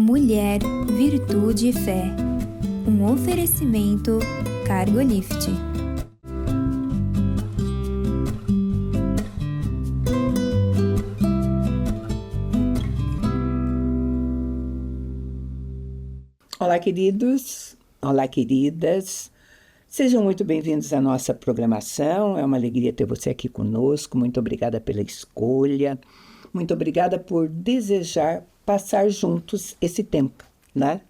Mulher, Virtude e Fé. Um oferecimento Cargolift. Olá, queridos. Olá, queridas. Sejam muito bem-vindos à nossa programação. É uma alegria ter você aqui conosco. Muito obrigada pela escolha. Muito obrigada por desejar passar juntos esse tempo, né?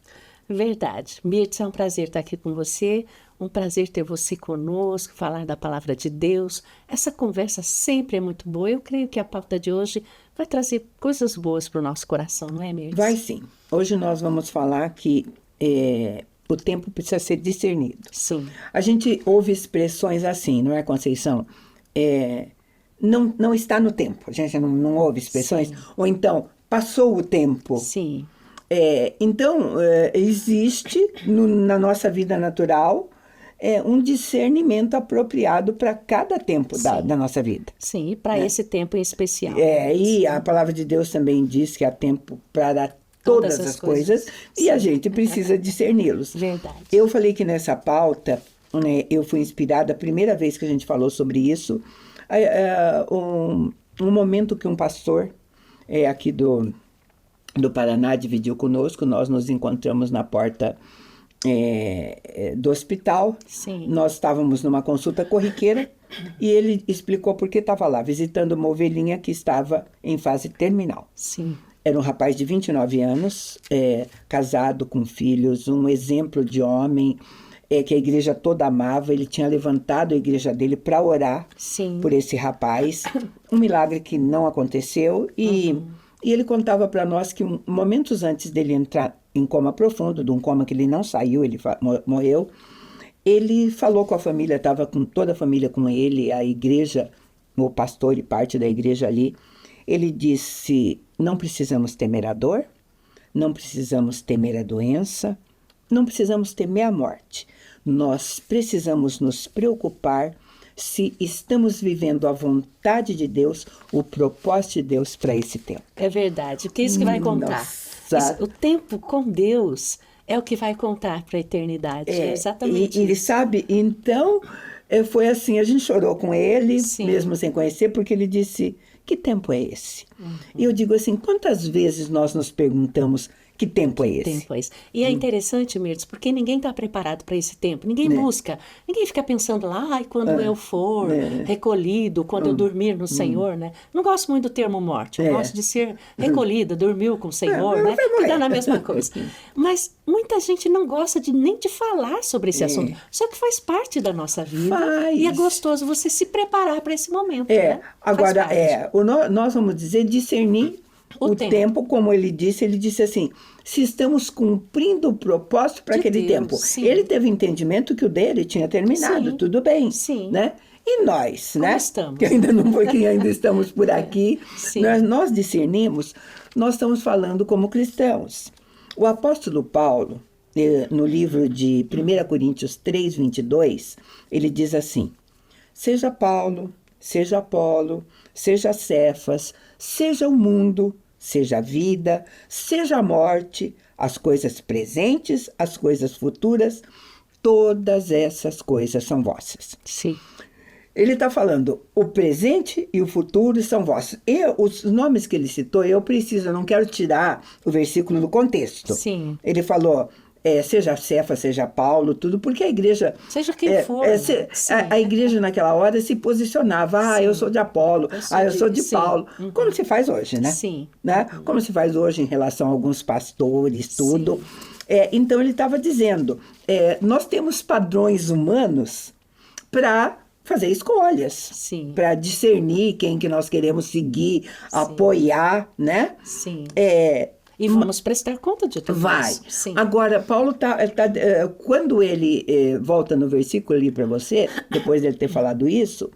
Verdade. Mirtz, é um prazer estar aqui com você, um prazer ter você conosco, falar da palavra de Deus. Essa conversa sempre é muito boa. Eu creio que a pauta de hoje vai trazer coisas boas para o nosso coração, não é, Mirtz? Vai sim. Hoje nós vamos falar que o tempo precisa ser discernido. Sim. A gente ouve expressões assim, não é, Conceição? Não está no tempo. A gente não ouve expressões. Sim. Ou então, passou o tempo. Sim. Então, existe na nossa vida natural um discernimento apropriado para cada tempo da nossa vida. Sim, e para esse tempo em especial. E a palavra de Deus também diz que há tempo para todas as coisas e a gente precisa discerni-los. Verdade. Eu falei que nessa pauta, né, eu fui inspirada, a primeira vez que a gente falou sobre isso, um momento que um pastor aqui do Paraná dividiu conosco. Nós nos encontramos na porta do hospital. Sim. Nós estávamos numa consulta corriqueira e ele explicou por que estava lá, visitando uma ovelhinha que estava em fase terminal. Sim. Era um rapaz de 29 anos, casado com filhos, um exemplo de homem que a igreja toda amava. Ele tinha levantado a igreja dele para orar por esse rapaz. Um milagre que não aconteceu e ele contava para nós que momentos antes dele entrar em coma profundo, de um coma que ele não saiu, ele morreu, ele falou com a família, estava com toda a família com ele, a igreja, o pastor e parte da igreja ali. Ele disse: não precisamos temer a dor, não precisamos temer a doença, não precisamos temer a morte. Nós precisamos nos preocupar se estamos vivendo a vontade de Deus, o propósito de Deus para esse tempo. É verdade, porque é isso que vai contar. O tempo com Deus é o que vai contar para a eternidade. É exatamente e ele isso. sabe, então, foi assim, a gente chorou com ele, mesmo sem conhecer, porque ele disse: que tempo é esse? E eu digo assim, quantas vezes nós nos perguntamos: que tempo é esse? Tempo é esse? E é interessante, Mirtz, porque ninguém está preparado para esse tempo. Ninguém busca. Ninguém fica pensando lá, quando eu for recolhido, quando eu dormir no Senhor, né? Não gosto muito do termo morte. Eu gosto de ser recolhida, dormiu com o Senhor, né? Que dá na mesma coisa. Mas muita gente não gosta nem de falar sobre esse assunto. Só que faz parte da nossa vida. E é gostoso você se preparar para esse momento, né? Agora, nós vamos dizer discernir o tempo, como ele disse assim: se estamos cumprindo o propósito para aquele tempo. Sim. Ele teve entendimento que o dele tinha terminado, tudo bem, né? E nós, como né? estamos? Que ainda não foi, que ainda estamos por aqui. Nós discernimos, nós estamos falando como cristãos. O apóstolo Paulo, no livro de 1 Coríntios 3, 22, ele diz assim: seja Paulo, seja Apolo, seja Cefas, seja o mundo, seja a vida, seja a morte, as coisas presentes, as coisas futuras, todas essas coisas são vossas. Sim. Ele está falando, o presente e o futuro são vossos. Os nomes que ele citou, eu não quero tirar o versículo do contexto. Sim. Ele falou: seja Cefas, seja Paulo, tudo, porque a igreja... Seja quem for. A igreja naquela hora se posicionava: eu sou de Apolo, eu sou de Paulo. Como se faz hoje, né? Sim. Né? Como se faz hoje em relação a alguns pastores, tudo. Então ele estava dizendo, nós temos padrões humanos para fazer escolhas, para discernir quem que nós queremos seguir, apoiar, né? Sim. E vamos prestar conta de tudo isso. Sim. Agora, Paulo quando ele volta no versículo ali para você, depois de ele ter falado isso,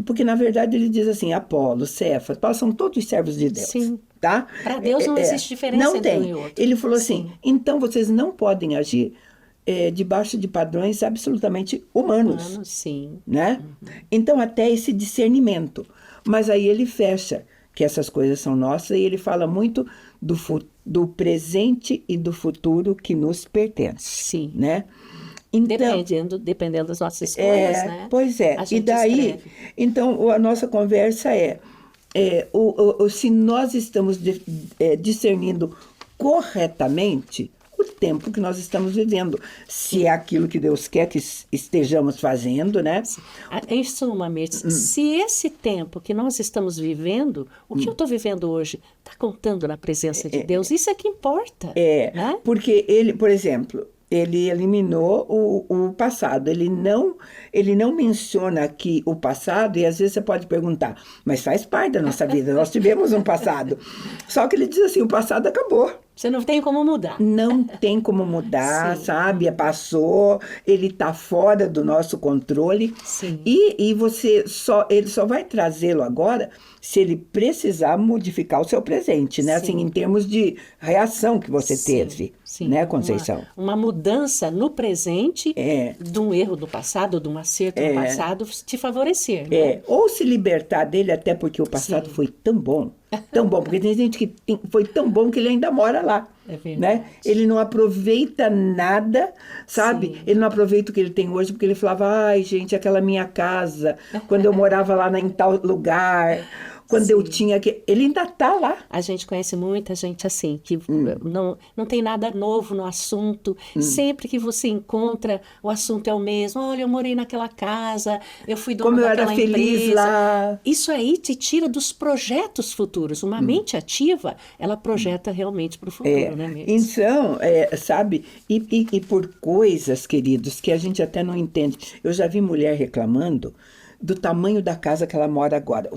porque na verdade ele diz assim: Apolo, Cefas, Paulo são todos servos de Deus. Sim. Tá? Para Deus não existe diferença não entre tem. um e outro. Ele falou assim: então vocês não podem agir debaixo de padrões absolutamente humanos. Sim. Né? Então, até esse discernimento. Mas aí ele fecha que essas coisas são nossas e ele fala muito do futuro do presente e do futuro que nos pertence. Sim. Né? Então, dependendo das nossas escolhas, né? Pois é. E daí, escreve. Então, a nossa conversa se nós estamos discernindo corretamente o tempo que nós estamos vivendo, se é aquilo que Deus quer que estejamos fazendo, né? Em suma, Mirtz, se esse tempo que nós estamos vivendo, o que eu estou vivendo hoje, está contando na presença de Deus, isso é que importa. Né? Porque ele, por exemplo, ele eliminou o passado. Ele não menciona aqui o passado, e às vezes você pode perguntar, mas faz parte da nossa vida, nós tivemos um passado. Só que ele diz assim, o passado acabou. Você não tem como mudar. Não tem como mudar, sabe? Passou, ele está fora do nosso controle. Sim. E ele só vai trazê-lo agora se ele precisar modificar o seu presente, né? Assim, em termos de reação que você teve, né, Conceição? Uma mudança no presente de um erro do passado, de um acerto no passado, te favorecer. Né? Ou se libertar dele, até porque o passado foi tão bom. Tão bom, porque tem gente que foi tão bom que ele ainda mora lá. É verdade. Né? Ele não aproveita nada, sabe? Ele não aproveita o que ele tem hoje, porque ele falava, ai, gente, aquela minha casa, quando eu morava lá em tal lugar, quando eu tinha que... Ele ainda está lá. A gente conhece muita gente assim, que não tem nada novo no assunto. Sempre que você encontra, o assunto é o mesmo. Olha, eu morei naquela casa, eu fui dona daquela empresa. Como eu era feliz lá. Isso aí te tira dos projetos futuros. Uma mente ativa, ela projeta realmente para o futuro, né, Mirtz? Então, sabe? E por coisas, queridos, que a gente até não entende. Eu já vi mulher reclamando do tamanho da casa que ela mora agora.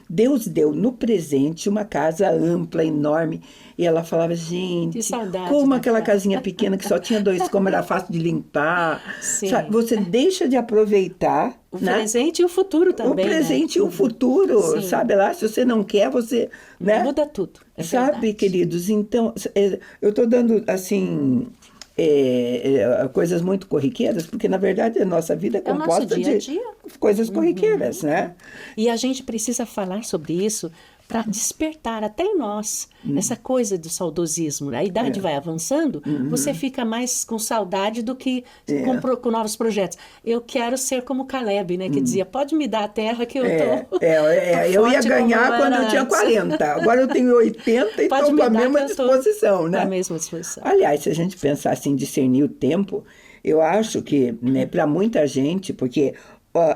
Deus deu no presente uma casa ampla, enorme, e ela falava, gente, como aquela casinha pequena que só tinha 2 cômodos, era fácil de limpar. Sabe? Você deixa de aproveitar o presente e o futuro também. O presente e o futuro, sabe lá? Se você não quer, você... Né? Muda tudo. Sabe, verdade. Queridos? Então, eu estou dando, assim... coisas muito corriqueiras, porque na verdade a nossa vida é composta de coisas corriqueiras, né? E a gente precisa falar sobre isso para despertar até em nós essa coisa do saudosismo. A idade vai avançando, você fica mais com saudade do que com novos projetos. Eu quero ser como Caleb, né? Que dizia, pode me dar a terra que eu tô eu ia ganhar quando eu tinha 40. Agora eu tenho 80 e estou com a mesma disposição, né? Com a mesma disposição. Aliás, se a gente pensar assim, discernir o tempo, eu acho que, né, para muita gente, porque...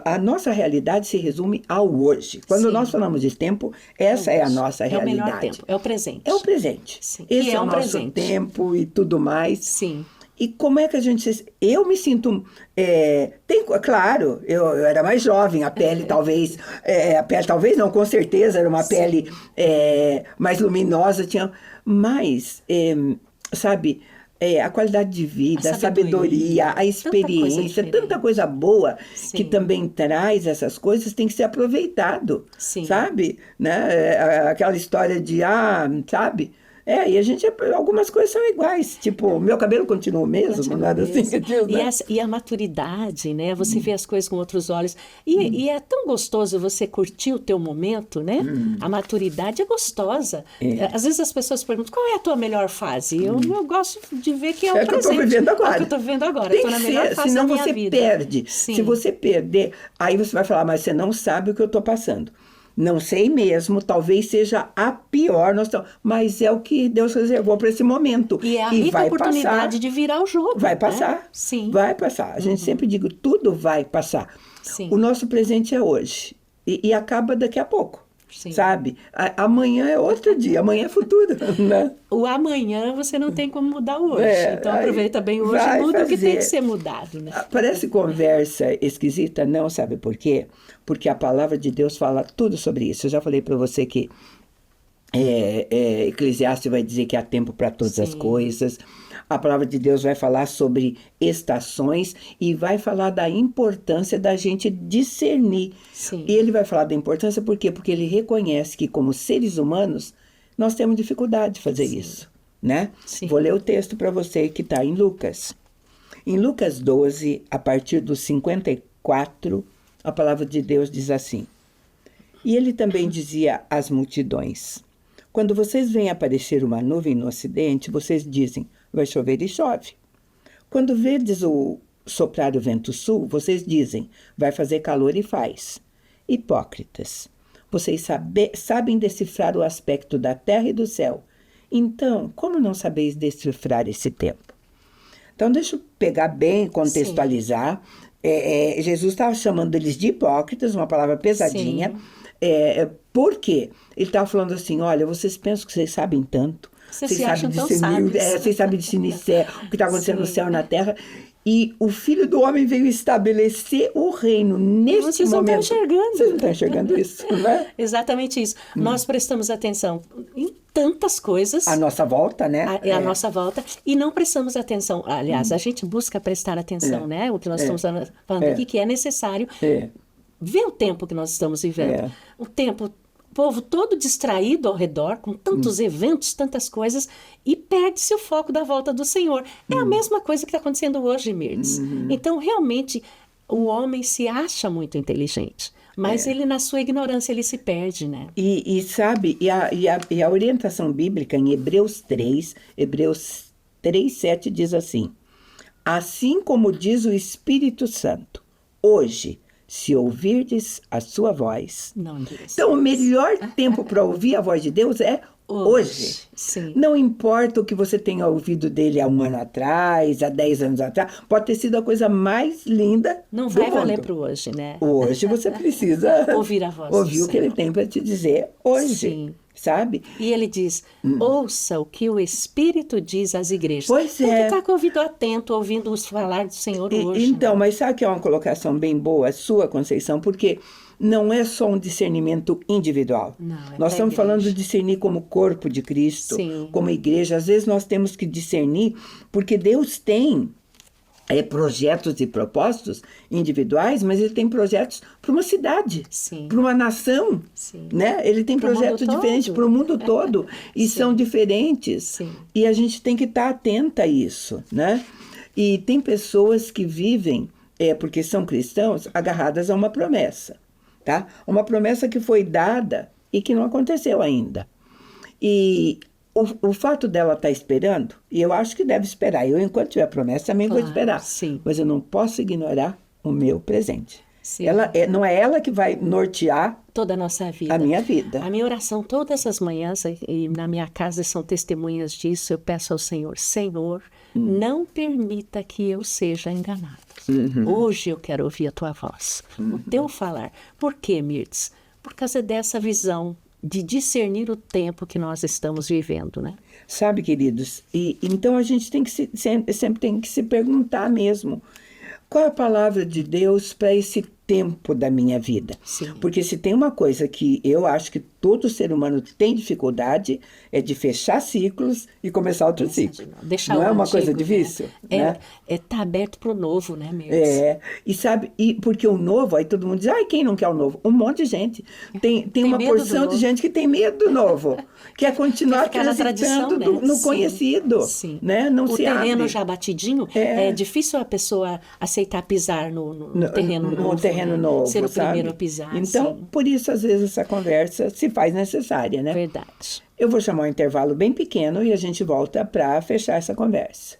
a nossa realidade se resume ao hoje. Quando nós falamos de tempo, essa é a nossa realidade. É o melhor tempo, é o presente. É o presente. Sim. Esse é o nosso tempo e tudo mais. Sim. E como é que a gente... Eu me sinto... claro, eu era mais jovem, a pele talvez... a pele talvez não, com certeza, era uma pele mais luminosa. Mas, sabe... a qualidade de vida, a sabedoria, a experiência, tanta coisa boa que também traz essas coisas, tem que ser aproveitado, sabe? Né? Aquela história de, sabe? E a gente, algumas coisas são iguais, tipo, meu cabelo continua o mesmo, nada assim. E a maturidade, né? Você vê as coisas com outros olhos. E é tão gostoso você curtir o teu momento, né? A maturidade é gostosa. Às vezes as pessoas perguntam, qual é a tua melhor fase? Eu gosto de ver que é o presente. Que eu estou vivendo agora. É o que eu estou vivendo agora. Tem eu estou na melhor fase senão da minha você vida. Perde. Sim. Se você perder, aí você vai falar, mas você não sabe o que eu estou passando. Não sei mesmo, talvez seja a pior, mas é o que Deus reservou para esse momento. E é a rica oportunidade de virar o jogo. Vai passar. Né? Sim. Vai passar. A gente sempre diz, tudo vai passar. Sim. O nosso presente é hoje. E acaba daqui a pouco. Sim. Sabe? Amanhã é outro dia, amanhã é futuro. Né? O amanhã você não tem como mudar hoje. Então aproveita bem hoje e muda o que tem que ser mudado. Né? Parece conversa esquisita, não, sabe por quê? Porque a palavra de Deus fala tudo sobre isso. Eu já falei para você que Eclesiastes vai dizer que há tempo para todas as coisas. A palavra de Deus vai falar sobre estações e vai falar da importância da gente discernir. Sim. E ele vai falar da importância por quê? Porque ele reconhece que como seres humanos nós temos dificuldade de fazer isso, né? Sim. Vou ler o texto para você que está em Lucas. Em Lucas 12, a partir do 54, a palavra de Deus diz assim: E ele também dizia às multidões: Quando vocês veem aparecer uma nuvem no ocidente, vocês dizem, vai chover e chove. Quando verdes soprar o vento sul, vocês dizem, vai fazer calor e faz. Hipócritas, vocês sabem decifrar o aspecto da terra e do céu. Então, como não sabeis decifrar esse tempo? Então, deixa eu pegar bem, contextualizar. Jesus estava chamando eles de hipócritas, uma palavra pesadinha. Por quê? Ele estava falando assim, olha, vocês pensam que vocês sabem tanto. Vocês sabem discernir, vocês sabem discernir o que está acontecendo no céu e na terra. E o Filho do Homem veio estabelecer o reino neste momento. Vocês não estão enxergando. Vocês não estão enxergando isso, não é? Exatamente isso. Nós prestamos atenção em tantas coisas. À nossa volta, né? À nossa volta. E não prestamos atenção. Aliás, a gente busca prestar atenção, né? O que nós estamos falando aqui, que é necessário ver o tempo que nós estamos vivendo. O tempo... O povo todo distraído ao redor, com tantos eventos, tantas coisas, e perde-se o foco da volta do Senhor. É a mesma coisa que está acontecendo hoje, Mirtz. Então, realmente, o homem se acha muito inteligente, mas ele, na sua ignorância, ele se perde, né? E sabe, a orientação bíblica em Hebreus 3:7 diz assim, assim como diz o Espírito Santo, hoje, se ouvirdes a sua voz. Então, o melhor tempo para ouvir a voz de Deus é hoje. Sim. Não importa o que você tenha ouvido dele há 1 ano atrás, há 10 anos atrás, pode ter sido a coisa mais linda Não vai do valer mundo. para hoje, né? Hoje você precisa ouvir a voz ouvir do o que ele tem para te dizer hoje. Sim. Sabe? E ele diz, ouça o que o Espírito diz às igrejas. Pois tem que estar com o ouvido atento, ouvindo os falar do Senhor hoje. Então, né? mas sabe que é uma colocação bem boa, a sua, Conceição, porque não é só um discernimento individual. Nós estamos falando de discernir como corpo de Cristo, como igreja. Às vezes nós temos que discernir, porque Deus tem projetos e propósitos individuais, mas ele tem projetos para uma cidade, para uma nação, né? Ele tem projetos diferentes para o mundo todo e são diferentes. E a gente tem que estar atenta a isso, né? E tem pessoas que vivem, porque são cristãos, agarradas a uma promessa, tá? Uma promessa que foi dada e que não aconteceu ainda. E o fato dela estar esperando, e eu acho que deve esperar, eu enquanto tiver promessa também vou esperar, mas eu não posso ignorar o meu presente. Não é ela que vai nortear toda a nossa vida. A minha vida. A minha oração todas as manhãs, e na minha casa são testemunhas disso, eu peço ao Senhor, Senhor, não permita que eu seja enganado. Hoje eu quero ouvir a tua voz, o teu falar. Por quê, Mirtz? Por causa dessa visão de discernir o tempo que nós estamos vivendo, né? Sabe, queridos, então a gente tem que sempre tem que se perguntar mesmo, qual é a palavra de Deus para esse tempo da minha vida? Porque se tem uma coisa que eu acho que todo ser humano tem dificuldade, é de fechar ciclos e começar outro ciclo. Não é uma coisa difícil? Né? Tá aberto para o novo, né, mesmo? E sabe, porque o novo, aí todo mundo diz, quem não quer o novo? Um monte de gente. Tem uma porção de gente que tem medo do novo, quer continuar transitando no conhecido. Né? Não o se terreno abre. já batidinho, é difícil a pessoa aceitar pisar no terreno novo. No terreno novo, ser o sabe? primeiro a pisar. Então, por isso, às vezes, essa conversa se faz necessária, né? Verdade. Eu vou chamar um intervalo bem pequeno e a gente volta para fechar essa conversa.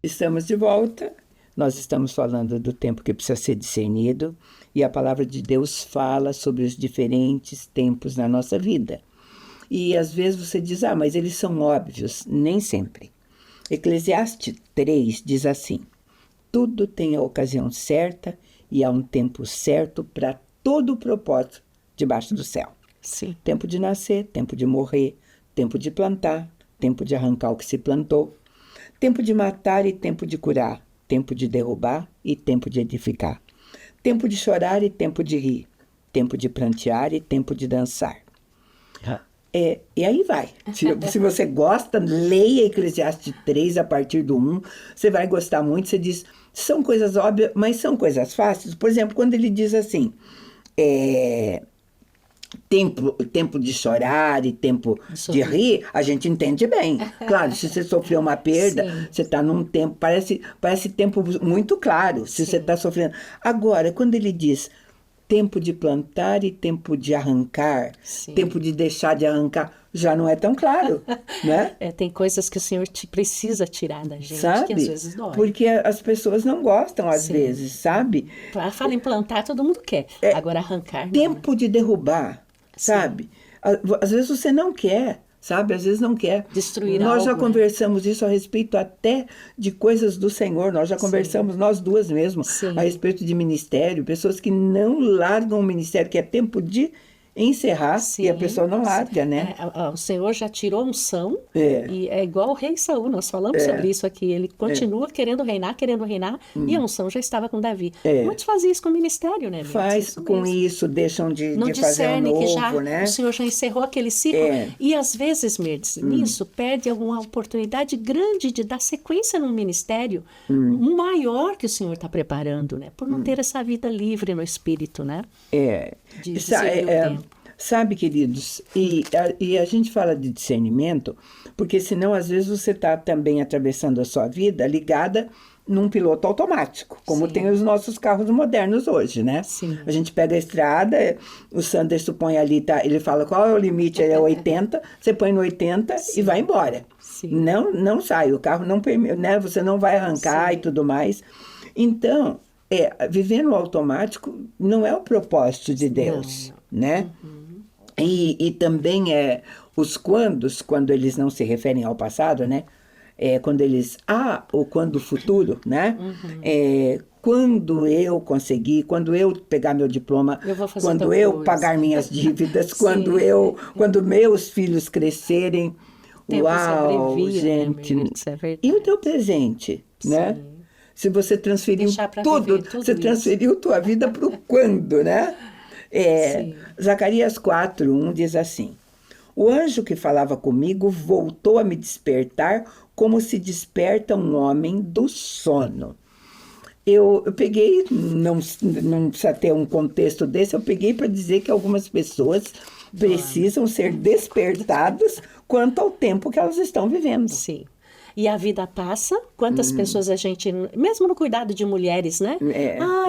Estamos de volta. Nós estamos falando do tempo que precisa ser discernido e a palavra de Deus fala sobre os diferentes tempos na nossa vida. E às vezes você diz, mas eles são óbvios. Nem sempre. Eclesiastes 3 diz assim, tudo tem a ocasião certa e há um tempo certo para todo o propósito debaixo do céu. Tempo de nascer, tempo de morrer, tempo de plantar, tempo de arrancar o que se plantou, tempo de matar e tempo de curar, tempo de derrubar e tempo de edificar, tempo de chorar e tempo de rir, tempo de prantear e tempo de dançar. E aí vai. Se você gosta, leia Eclesiastes 3 a partir do 1, você vai gostar muito. Você diz, são coisas óbvias, mas são coisas fáceis. Por exemplo, quando ele diz assim, tempo de chorar e tempo de rir, a gente entende bem. Claro, se você sofreu uma perda, sim, você está num tempo, parece tempo muito claro, se sim, você está sofrendo. Agora, quando ele diz tempo de plantar e tempo de arrancar, sim, tempo de deixar de arrancar, já não é tão claro, né? Tem coisas que o Senhor precisa tirar da gente, sabe? Que às vezes dói. Porque as pessoas não gostam, às sim, vezes, sabe? Fala em plantar, todo mundo quer. Agora arrancar... Tempo não, né? De derrubar, sim, sabe? Às vezes você não quer, sabe? Às vezes não quer. Destruir Nós algo, já conversamos isso a respeito até de coisas do Senhor. Nós já conversamos, sim, nós duas mesmo, sim, a respeito de ministério. Pessoas que não largam o ministério, que é tempo de encerrar, sim, e a pessoa não larga, né? O Senhor já tirou a unção, e é igual o rei Saul, nós falamos sobre isso aqui, ele continua querendo reinar, e a unção já estava com Davi. Muitos fazem isso com o ministério, né? Faz isso com mesmo. Isso, deixam de fazer um novo, que já, né? O Senhor já encerrou aquele ciclo, e às vezes, Mirtz, nisso, perde alguma oportunidade grande de dar sequência num ministério maior que o Senhor está preparando, né? Por não ter essa vida livre no espírito, né? Sabe, queridos, e a gente fala de discernimento, porque senão às vezes você está também atravessando a sua vida ligada num piloto automático, como sim, tem os nossos carros modernos hoje, né? Sim. A gente pega a estrada, o Sanders põe ali, ele fala qual é o limite, é 80, você põe no 80 sim, e vai embora. Sim. Não sai, o carro não permite, né? Você não vai arrancar sim, e tudo mais. Então, viver no automático não é o propósito de Deus, não, né? E também os quando eles não se referem ao passado, né? Quando eles... ou quando o futuro, né? Quando eu conseguir, quando eu pegar meu diploma, quando eu pagar minhas dívidas, quando meus filhos crescerem. Uau, gente! Né, e o teu presente, né? Se você transferiu tudo você transferiu tua vida para o quando, né? Zacarias 4:1 diz assim: o anjo que falava comigo voltou a me despertar como se desperta um homem do sono. Eu peguei, não precisa ter um contexto desse, eu peguei para dizer que algumas pessoas precisam ser despertadas quanto ao tempo que elas estão vivendo. Sim. E a vida passa, quantas pessoas a gente, mesmo no cuidado de mulheres, né?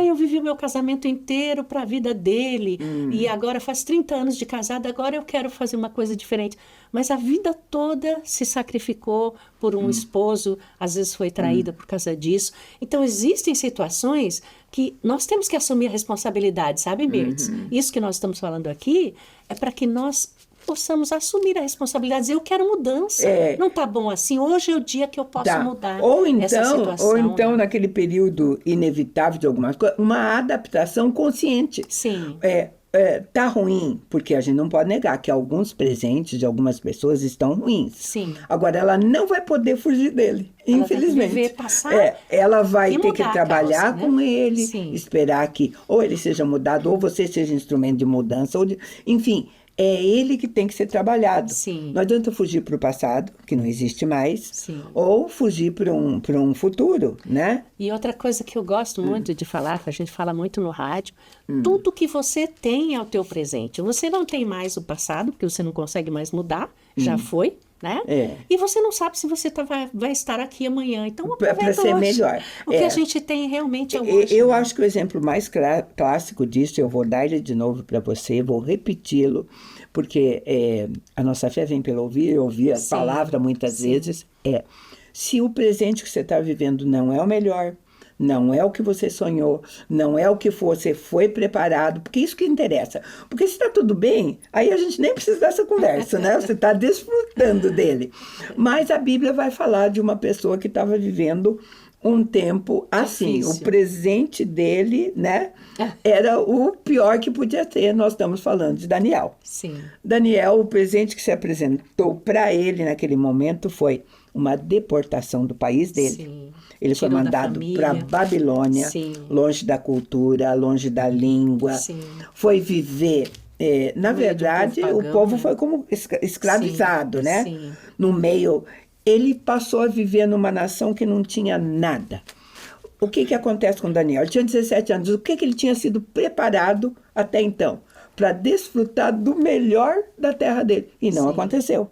Eu vivi o meu casamento inteiro para a vida dele, e agora faz 30 anos de casada, agora eu quero fazer uma coisa diferente. Mas a vida toda se sacrificou por um esposo, às vezes foi traída por causa disso. Então, existem situações que nós temos que assumir a responsabilidade, sabe, Mirtz? Isso que nós estamos falando aqui é para que nós possamos assumir a responsabilidade, dizer, eu quero mudança. Não está bom assim, hoje é o dia que eu posso mudar essa situação. Ou então, naquele período inevitável de algumas coisas, uma adaptação consciente. Sim. Tá ruim, porque a gente não pode negar que alguns presentes de algumas pessoas estão ruins. Sim. Agora, ela não vai poder fugir dele, infelizmente. Tem que viver, passar, ela vai ter que trabalhar causa, com né? ele, Sim, esperar que ou ele seja mudado, ou você seja instrumento de mudança, enfim... É ele que tem que ser trabalhado. Sim. Não adianta fugir para o passado, que não existe mais, sim, ou fugir para um futuro, né? E outra coisa que eu gosto muito de falar, que a gente fala muito no rádio, tudo que você tem é o teu presente. Você não tem mais o passado, porque você não consegue mais mudar, já foi, né? E você não sabe se você vai estar aqui amanhã. Então, para ser hoje. melhor. O que a gente tem realmente é o hoje. Eu acho que o exemplo mais clássico disso, eu vou dar ele de novo para você, vou repeti-lo, porque a nossa fé vem pelo ouvir a palavra muitas vezes. Se o presente que você está vivendo não é o melhor, não é o que você sonhou, não é o que você foi preparado, porque isso que interessa. Porque se está tudo bem, aí a gente nem precisa dessa conversa, né? Você está desfrutando dele. Mas a Bíblia vai falar de uma pessoa que estava vivendo um tempo assim. Difícil. O presente dele, né? Era o pior que podia ter. Nós estamos falando de Daniel. Sim. Daniel, o presente que se apresentou para ele naquele momento foi uma deportação do país dele. Sim. Ele foi mandado para Babilônia, sim, longe da cultura, longe da língua. Sim. Foi viver... na verdade, o povo foi como escravizado, sim, né? Sim. No meio... Ele passou a viver numa nação que não tinha nada. O que acontece com Daniel? Ele tinha 17 anos. O que ele tinha sido preparado até então? para desfrutar do melhor da terra dele. E não Sim. aconteceu.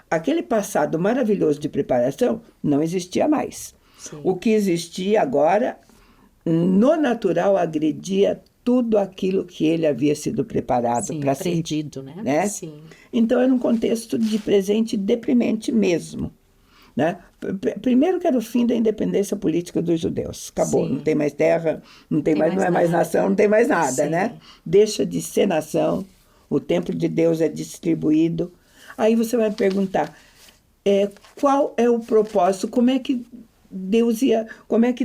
Aquele passado maravilhoso de preparação não existia mais. Sim. O que existia agora, no natural, agredia tudo aquilo que ele havia sido preparado para ser. Aprendido, né? Sim. Então, era um contexto de presente deprimente mesmo. Né? Primeiro que era o fim da independência política dos judeus. Acabou, não tem mais terra, não é mais nação, não tem mais nada, né? Deixa de ser nação, o templo de Deus é distribuído. Aí você vai me perguntar, qual é o propósito, como é que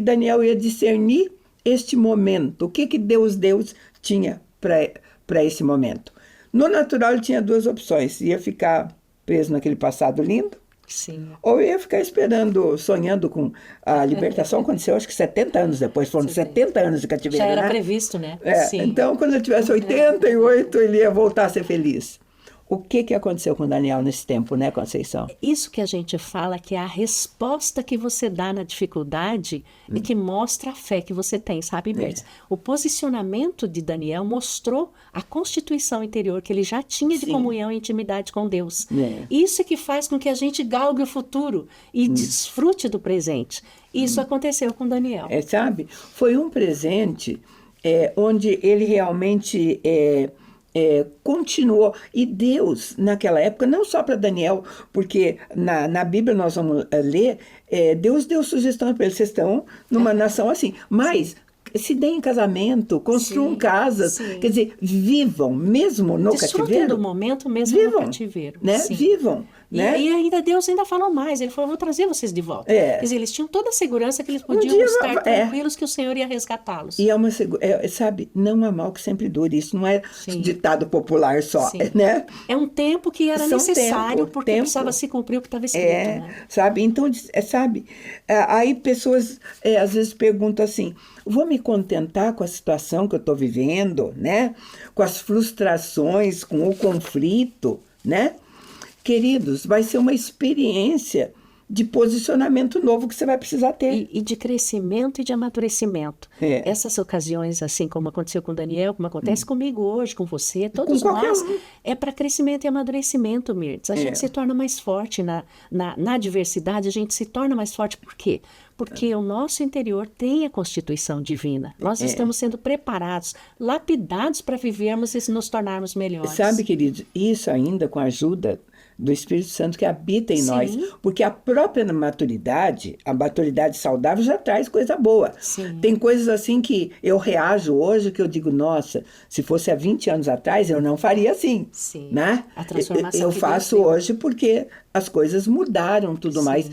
Daniel ia discernir este momento? O que Deus tinha para esse momento? No natural, ele tinha duas opções. Ia ficar preso naquele passado lindo, sim, ou ia ficar esperando, sonhando com a libertação. Aconteceu, acho que 70 anos depois. Foram 70 anos de cativeiro, já era né? Previsto, né? Sim. Então, quando ele tivesse 88, ele ia voltar a ser feliz. O que aconteceu com Daniel nesse tempo, né, Conceição? Isso que a gente fala que é a resposta que você dá na dificuldade e que mostra a fé que você tem, sabe, Mertz? O posicionamento de Daniel mostrou a constituição interior que ele já tinha de comunhão e intimidade com Deus. Isso é que faz com que a gente galgue o futuro e desfrute do presente. Isso aconteceu com Daniel. Sabe? Foi um presente onde ele realmente... continuou. E Deus, naquela época, não só para Daniel, porque na Bíblia nós vamos ler, Deus deu sugestão para eles, vocês estão numa nação assim, mas se deem em casamento, construam casas, quer dizer, vivam, mesmo no Desfrutem cativeiro. do momento, mesmo no cativeiro. Né? Vivam. Né? E ainda Deus ainda falou mais, ele falou, vou trazer vocês de volta. Quer dizer, eles tinham toda a segurança que eles podiam estar tranquilos que o Senhor ia resgatá-los. E sabe, não há mal que sempre dure, isso não é ditado popular só, né? É um tempo que era necessário, porque precisava se cumprir o que estava escrito. Né? Sabe, então, sabe, aí pessoas às vezes perguntam assim, vou me contentar com a situação que eu estou vivendo, né? Com as frustrações, com o conflito, né? Queridos, vai ser uma experiência de posicionamento novo que você vai precisar ter. E de crescimento e de amadurecimento. Essas ocasiões, assim como aconteceu com Daniel, como acontece comigo hoje, com você, todos nós, é para crescimento e amadurecimento, Mirtz. A gente se torna mais forte na adversidade, a gente se torna mais forte. Por quê? Porque o nosso interior tem a constituição divina. Nós estamos sendo preparados, lapidados para vivermos e nos tornarmos melhores. Sabe, queridos, isso ainda com a ajuda do Espírito Santo que habita em nós. Porque a própria maturidade, a maturidade saudável já traz coisa boa. Tem coisas assim que eu reajo hoje que eu digo, nossa, se fosse há 20 anos atrás, eu não faria assim. Né? A transformação eu faço hoje porque as coisas mudaram, tudo mais.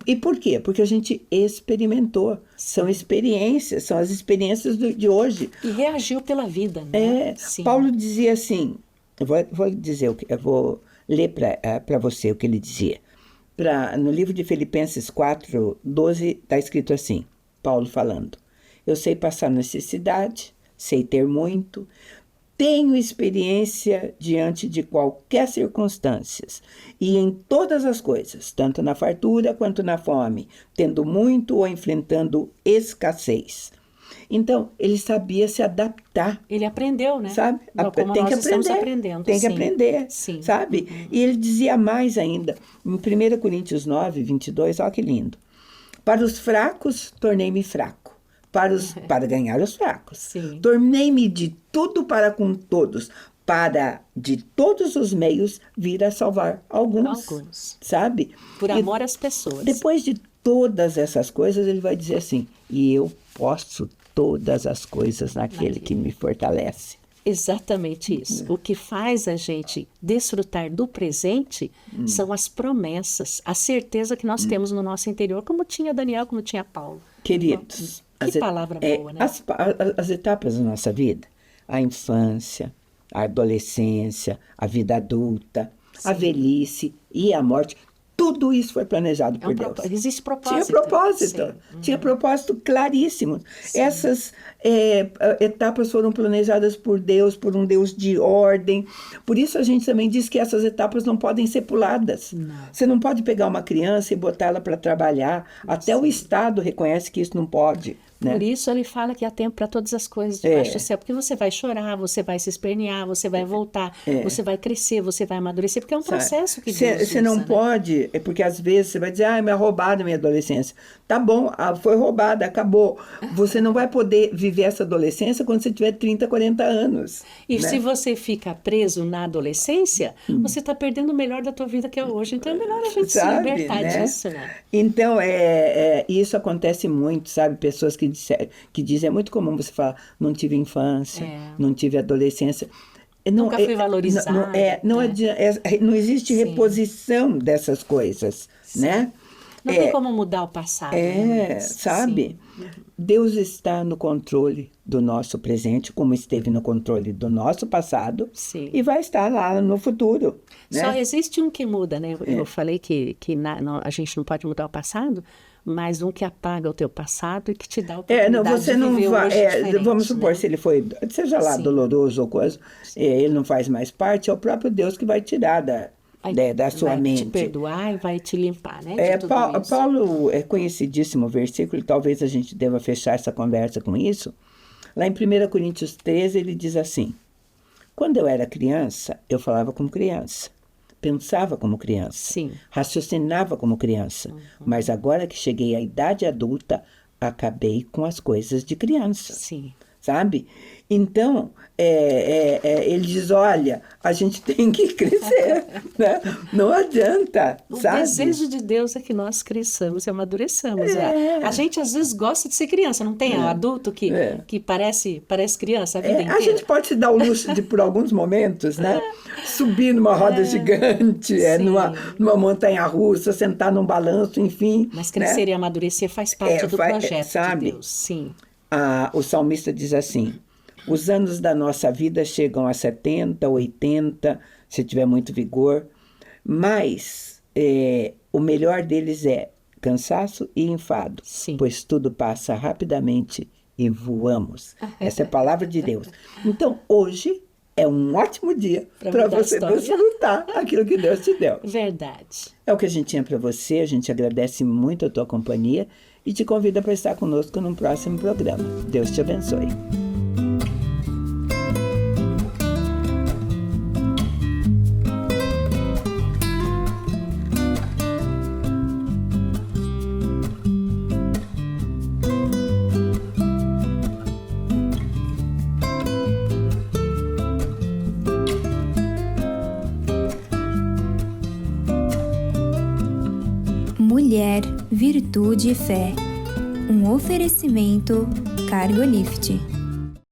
E por quê? Porque a gente experimentou. São experiências, são as experiências de hoje. E reagiu pela vida, né? Paulo dizia assim, eu vou ler para você o que ele dizia. No livro de Filipenses 4:12, está escrito assim, Paulo falando, eu sei passar necessidade, sei ter muito, tenho experiência diante de qualquer circunstância e em todas as coisas, tanto na fartura quanto na fome, tendo muito ou enfrentando escassez. Então, ele sabia se adaptar. Ele aprendeu, né? Sabe? Como tem nós que estamos aprender. aprendendo. Tem que aprender, sabe? E ele dizia mais ainda, em 1 Coríntios 9:22, olha que lindo. Para os fracos, tornei-me fraco. Para ganhar os fracos. Tornei-me de tudo para com todos, para de todos os meios vir a salvar alguns. Sabe? Por amor às pessoas. Depois de todas essas coisas, ele vai dizer assim, e eu posso todas as coisas naquele que me fortalece. Exatamente isso. O que faz a gente desfrutar do presente são as promessas, a certeza que nós temos no nosso interior, como tinha Daniel, como tinha Paulo. Queridos, que palavra boa, né? As etapas da nossa vida, a infância, a adolescência, a vida adulta, a velhice e a morte, Tudo isso foi planejado por Deus. Existe propósito. Tinha propósito. Tinha propósito claríssimo. Sim. Essas etapas foram planejadas por Deus, por um Deus de ordem. Por isso a gente também diz que essas etapas não podem ser puladas. Não. Você não pode pegar uma criança e botar ela para trabalhar. Até o Estado reconhece que isso não pode. Né? Por isso ele fala que há tempo para todas as coisas debaixo do céu, porque você vai chorar, você vai se espernear, você vai voltar, você vai crescer, você vai amadurecer, porque é um processo que Deus usa. Você não pode, porque às vezes você vai dizer, me roubaram a minha adolescência. Tá bom, foi roubada, acabou. Você não vai poder viver essa adolescência quando você tiver 30, 40 anos. E se você fica preso na adolescência, você está perdendo o melhor da tua vida que é hoje. Então é melhor a gente se libertar disso, né? Então, isso acontece muito, sabe? Pessoas que dizem, é muito comum você falar, não tive infância, não tive adolescência. Nunca fui valorizada. Não existe reposição dessas coisas, né? Não tem como mudar o passado. Sabe? Sim. Deus está no controle do nosso presente, como esteve no controle do nosso passado, e vai estar lá no futuro. Né? Só existe um que muda, né? Eu falei que a gente não pode mudar o passado, mas um que apaga o teu passado e que te dá a oportunidade de viver hoje vamos supor, né? Se ele foi, seja lá, doloroso ou coisa, ele não faz mais parte, é o próprio Deus que vai tirar da sua mente. Vai te perdoar e vai te limpar, né? Paulo é conhecidíssimo versículo, talvez a gente deva fechar essa conversa com isso. Lá em 1 Coríntios 13, ele diz assim, quando eu era criança, eu falava como criança, pensava como criança, raciocinava como criança, mas agora que cheguei à idade adulta, acabei com as coisas de criança. Sabe? Então, ele diz, olha, a gente tem que crescer, né? Não adianta, sabe? O desejo de Deus é que nós cresçamos e amadureçamos. A gente, às vezes, gosta de ser criança, não tem? O adulto que parece criança a vida inteira. A gente pode se dar o luxo de, por alguns momentos, né? Subir numa roda gigante, numa montanha-russa, sentar num balanço, enfim. Mas crescer e amadurecer faz parte do projeto de Deus, sim. O salmista diz assim, os anos da nossa vida chegam a 70, 80, se tiver muito vigor, mas o melhor deles é cansaço e enfado, pois tudo passa rapidamente e voamos. Essa é a palavra de Deus. Então, hoje é um ótimo dia para você desfrutar aquilo que Deus te deu. Verdade. É o que a gente tinha para você, a gente agradece muito a tua companhia e te convida para estar conosco num próximo programa. Deus te abençoe. Mulher, Virtude e Fé. Um oferecimento Cargolift.